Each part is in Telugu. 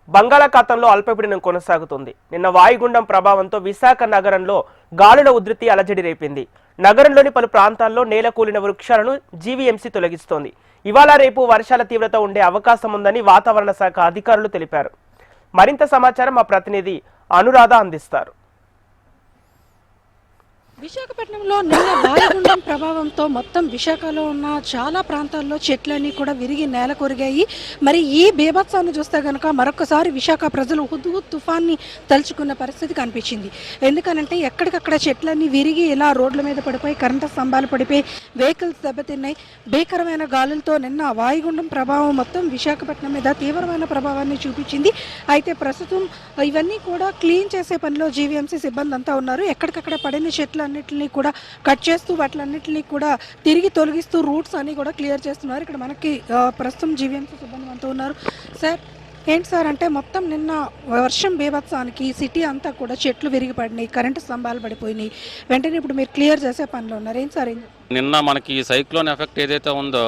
బంగాళాఖాతంలో అల్పపీడనం కొనసాగుతుంది. నిన్న వాయుగుండం ప్రభావంతో విశాఖ నగరంలో గాలుల ఉధృతి అలజడి రేపింది. నగరంలోని పలు ప్రాంతాల్లో నేలకూలిన వృక్షాలను జీవీఎంసీ తొలగిస్తోంది. ఇవాళ రేపు వర్షాల తీవ్రత ఉండే అవకాశం ఉందని వాతావరణ శాఖ అధికారులు తెలిపారు. మరింత సమాచారం మా ప్రతినిధి అనురాధ అందిస్తారు. విశాఖపట్నంలో నిన్న వాయుగుండం ప్రభావంతో మొత్తం విశాఖలో ఉన్న చాలా ప్రాంతాల్లో చెట్లన్నీ కూడా విరిగి నేల కొరిగాయి. మరి ఈ బీభత్సాన్ని చూస్తే కనుక మరొకసారి విశాఖ ప్రజలు హుద్హుద్ తుఫాన్ని తలుచుకున్న పరిస్థితి కనిపించింది. ఎందుకనంటే ఎక్కడికక్కడ చెట్లన్నీ విరిగి ఇలా రోడ్ల మీద పడిపోయి, కరెంటు స్తంభాలు పడిపోయి, వెహికల్స్ దెబ్బతిన్నాయి. భీకరమైన గాలులతో నిన్న వాయుగుండం ప్రభావం మొత్తం విశాఖపట్నం మీద తీవ్రమైన ప్రభావాన్ని చూపించింది. అయితే ప్రస్తుతం ఇవన్నీ కూడా క్లీన్ చేసే పనిలో జీవీఎంసీ సిబ్బంది అంతా ఉన్నారు. ఎక్కడికక్కడ పడిన చెట్లు అన్నిటిని కూడా కట్ చేస్తూ వాటిలన్నింటినీ కూడా తిరిగి తొలగిస్తూ రూట్స్ అన్ని కూడా క్లియర్ చేస్తున్నారు. ఇక్కడ మనకి ప్రస్తుతం జీవీఎంసీ సిబ్బంది అంతా ఉన్నారు. సార్ ఏంటి సార్ అంటే మొత్తం నిన్న వర్షం బీభత్సానికి సిటీ అంతా కూడా చెట్లు విరిగి పడినాయి, కరెంటు స్తంభాలు పడిపోయినాయి. వెంటనే ఇప్పుడు మీరు క్లియర్ చేసే పనిలో ఉన్నారు. ఏంటి సార్? నిన్న మనకి ఈ సైక్లోన్ ఎఫెక్ట్ ఏదైతే ఉందో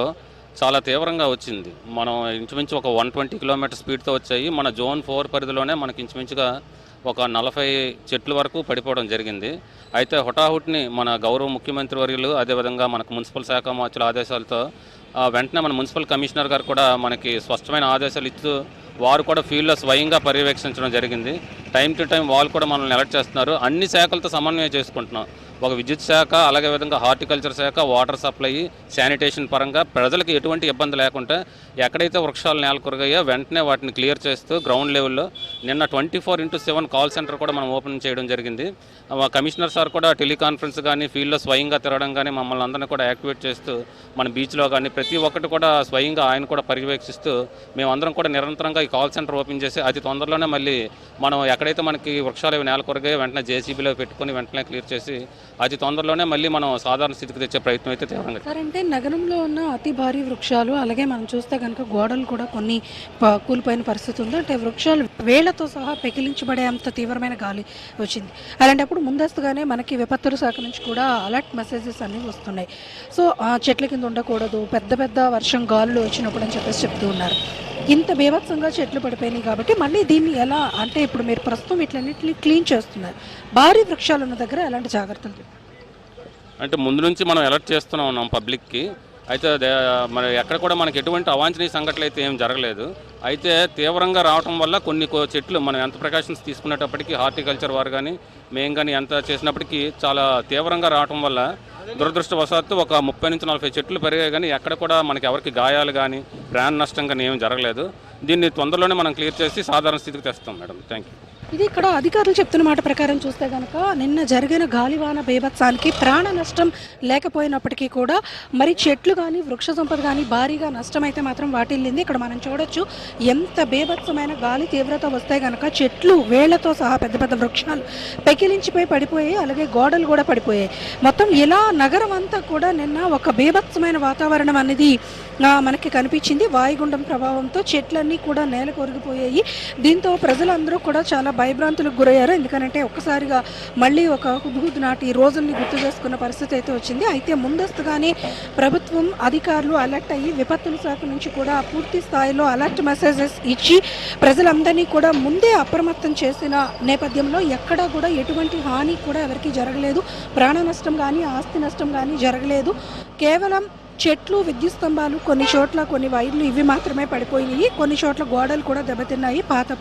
చాలా తీవ్రంగా వచ్చింది. మనం ఇంచుమించు ఒక 120 కిలోమీటర్ స్పీడ్తో వచ్చాయి. మన జోన్ 4 పరిధిలోనే మనకి ఇంచుమించుగా ఒక 40 చెట్ల వరకు పడిపోవడం జరిగింది. అయితే హుటాహుటిని మన గౌరవ ముఖ్యమంత్రి వర్యులు, అదేవిధంగా మనకు మున్సిపల్ శాఖ మార్చుల ఆదేశాలతో వెంటనే మన మున్సిపల్ కమిషనర్ గారు కూడా మనకి స్పష్టమైన ఆదేశాలు ఇస్తూ వారు కూడా ఫీల్డ్లో స్వయంగా పర్యవేక్షించడం జరిగింది. టైం టు టైం వాళ్ళు కూడా మనల్ని అలర్ట్ చేస్తున్నారు. అన్ని శాఖలతో సమన్వయం చేసుకుంటున్నాం. ఒక విద్యుత్ శాఖ, అలాగే విధంగా హార్టికల్చర్ శాఖ, వాటర్ సప్లై, శానిటేషన్ పరంగా ప్రజలకు ఎటువంటి ఇబ్బంది లేకుండా ఎక్కడైతే వృక్షాలు నేలకొరిగాయో వెంటనే వాటిని క్లియర్ చేస్తూ గ్రౌండ్ లెవెల్లో నిన్న 24/7 కాల్ సెంటర్ కూడా మనం ఓపెన్ చేయడం జరిగింది. కమిషనర్ సార్ కూడా టెలికాన్ఫరెన్స్ కానీ, ఫీల్డ్లో స్వయంగా తిరగడం కానీ మమ్మల్ని అందరినీ కూడా యాక్టివేట్ చేస్తూ మన బీచ్లో కానీ ప్రతి ఒక్కటి కూడా స్వయంగా ఆయన కూడా పర్యవేక్షిస్తూ మేమందరం కూడా నిరంతరంగా ఈ కాల్ సెంటర్ ఓపెన్ చేసి అతి తొందరలోనే మళ్ళీ మనం ఎక్కడైతే మనకి వృక్షాలు నేలకొరిగాయో వెంటనే జేసీబీలో పెట్టుకుని వెంటనే క్లియర్ చేసి అతి తొందరలోనే మళ్ళీ మనం సాధారణ స్థితికి తెచ్చే ప్రయత్నం అయితే తీవ్రంగా. సార్ అంటే నగరంలో ఉన్న అతి భారీ వృక్షాలు, అలాగే మనం చూస్తే కనుక గోడలు కూడా కొన్ని కూలిపోయిన పరిస్థితి ఉంది. అంటే వృక్షాలు వేళ్లతో సహా పెకిలించబడే అంత తీవ్రమైన గాలి వచ్చింది. అలాంటప్పుడు ముందస్తుగానే మనకి విపత్తుల శాఖ నుంచి కూడా అలర్ట్ మెసేజెస్ అన్నీ వస్తున్నాయి. సో చెట్ల కింద ఉండకూడదు, పెద్ద పెద్ద వర్షం గాలులు వచ్చినప్పుడు అని చెప్పేసి చెప్తూ ఉన్నారు. ఇంత బీభత్సంగా చెట్లు పడిపోయినాయి కాబట్టి మళ్ళీ దీన్ని ఎలా అంటే ఇప్పుడు మీరు ప్రస్తుతం వీటిలన్నింటినీ క్లీన్ చేస్తున్నారు. భారీ వృక్షాలు ఉన్న దగ్గర ఎలాంటి జాగ్రత్తలు అంటే ముందు నుంచి మనం అలర్ట్ చేస్తూనే ఉన్నాం పబ్లిక్కి. అయితే మరి ఎక్కడ కూడా మనకి ఎటువంటి అవాంఛనీయ సంఘటనలు అయితే ఏం జరగలేదు. అయితే తీవ్రంగా రావడం వల్ల కొన్ని చెట్లు మనం ఎంత ప్రికాషన్స్ తీసుకునేటప్పటికీ హార్టికల్చర్ వారు కానీ మేము కానీ ఎంత చేసినప్పటికీ చాలా తీవ్రంగా రావడం వల్ల దురదృష్టవశాత్తు ఒక 30 నుంచి 40 చెట్లు పెరిగాయి. కానీ ఎక్కడ కూడా మనకి ఎవరికి గాయాలు కానీ ప్రాణ నష్టం కానీ ఏం జరగలేదు. దీన్ని తొందరలోనే మనం క్లియర్ చేసి సాధారణ స్థితికి తెస్తాం మేడం. Thank you. ఇది ఇక్కడ అధికారులు చెప్తున్న మాట ప్రకారం చూస్తే కనుక నిన్న జరిగిన గాలివాన బీభత్సానికి ప్రాణ నష్టం లేకపోయినప్పటికీ కూడా మరి చెట్లు కానీ వృక్ష సంపద కానీ భారీగా నష్టం అయితే మాత్రం వాటిల్లింది. ఇక్కడ మనం చూడొచ్చు ఎంత బీభత్సమైన గాలి తీవ్రత వస్తే కనుక చెట్లు వేళ్లతో సహా పెద్ద పెద్ద వృక్షాలు పెకిలించిపోయి పడిపోయాయి. అలాగే గోడలు కూడా పడిపోయాయి. మొత్తం ఇలా నగరం అంతా కూడా నిన్న ఒక బీభత్సమైన వాతావరణం అనేది మనకి కనిపించింది. వాయుగుండం ప్రభావంతో చెట్లన్నీ కూడా నేల కొరిగిపోయాయి. దీంతో ప్రజలందరూ కూడా చాలా భయభ్రాంతులకు గురయ్యారు. ఎందుకంటే ఒక్కసారిగా మళ్ళీ ఒక హుద్హుద్ నాటి రోజుల్ని గుర్తు చేసుకున్న పరిస్థితి అయితే వచ్చింది. అయితే ముందస్తుగానే ప్రభుత్వం అధికారులు అలర్ట్ అయ్యి విపత్తుల శాఖ నుంచి కూడా పూర్తి స్థాయిలో అలర్ట్ మెసేజెస్ ఇచ్చి ప్రజలందరినీ కూడా ముందే అప్రమత్తం చేసిన నేపథ్యంలో ఎక్కడా కూడా ఎటువంటి హాని కూడా ఎవరికి జరగలేదు. ప్రాణ నష్టం కానీ ఆస్తి నష్టం కానీ జరగలేదు. కేవలం చెట్లు, విద్యుత్ స్తంభాలు, కొన్ని చోట్ల కొన్ని వైర్లు ఇవి మాత్రమే పడిపోయినాయి. కొన్ని చోట్ల గోడలు కూడా దెబ్బతిన్నాయి, పాత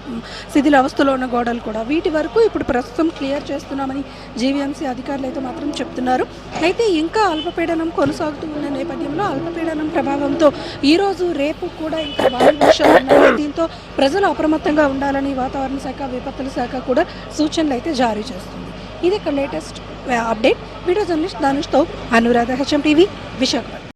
శిథిల అవస్థలో ఉన్న గోడలు కూడా. వీటి వరకు ఇప్పుడు ప్రస్తుతం క్లియర్ చేస్తున్నామని జీవీఎంసీ అధికారులు అయితే మాత్రం చెప్తున్నారు. అయితే ఇంకా అల్పపీడనం కొనసాగుతూ ఉన్న నేపథ్యంలో అల్పపీడనం ప్రభావంతో ఈరోజు రేపు కూడా ఇంకా భారీ వర్షాలు ఉన్నాయి. దీంతో ప్రజలు అప్రమత్తంగా ఉండాలని వాతావరణ శాఖ, విపత్తుల శాఖ కూడా సూచనలు అయితే జారీ చేస్తుంది. ఇది ఇక్కడ లేటెస్ట్ అప్డేట్. వీడియో జర్నలిస్ట్ దానుష్తో అనురాధ, HM టీవీ, విశాఖపట్నం.